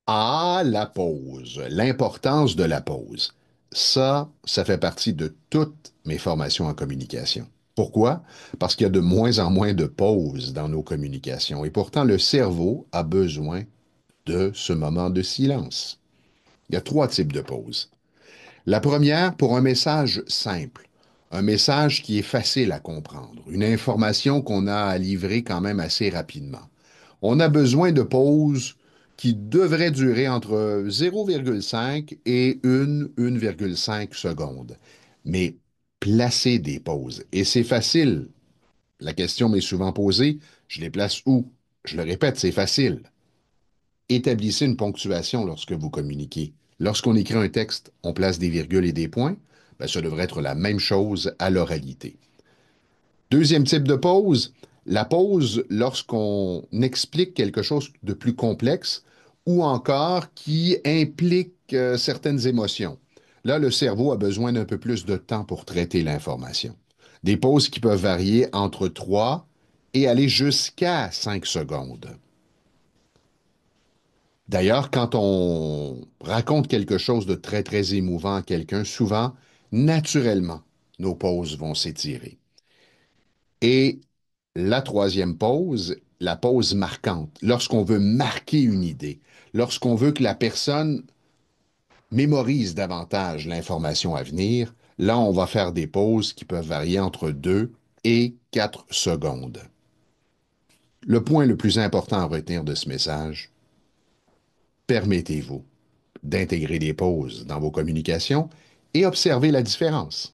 Ah, la pause, l'importance de la pause. Ça fait partie de toutes mes formations en communication. Pourquoi? Parce qu'il y a de moins en moins de pauses dans nos communications et pourtant le cerveau a besoin de ce moment de silence. Il y a trois types de pauses. La première, pour un message simple, un message qui est facile à comprendre, une information qu'on a à livrer quand même assez rapidement. On a besoin de pauses qui devraient durer entre 0,5 et 1,5 secondes. Mais placer des pauses, et c'est facile. La question m'est souvent posée, je les place où? Je le répète, c'est facile. Établissez une ponctuation lorsque vous communiquez. Lorsqu'on écrit un texte, on place des virgules et des points. Ben, ça devrait être la même chose à l'oralité. Deuxième type de pause, la pause lorsqu'on explique quelque chose de plus complexe ou encore qui implique certaines émotions. Là, le cerveau a besoin d'un peu plus de temps pour traiter l'information. Des pauses qui peuvent varier entre 3 et aller jusqu'à 5 secondes. D'ailleurs, quand on raconte quelque chose de très, très émouvant à quelqu'un, souvent, naturellement, nos pauses vont s'étirer. Et la troisième pause, la pause marquante, lorsqu'on veut marquer une idée, lorsqu'on veut que la personne mémorise davantage l'information à venir, là, on va faire des pauses qui peuvent varier entre 2 et 4 secondes. Le point le plus important à retenir de ce message, permettez-vous d'intégrer des pauses dans vos communications et observez la différence.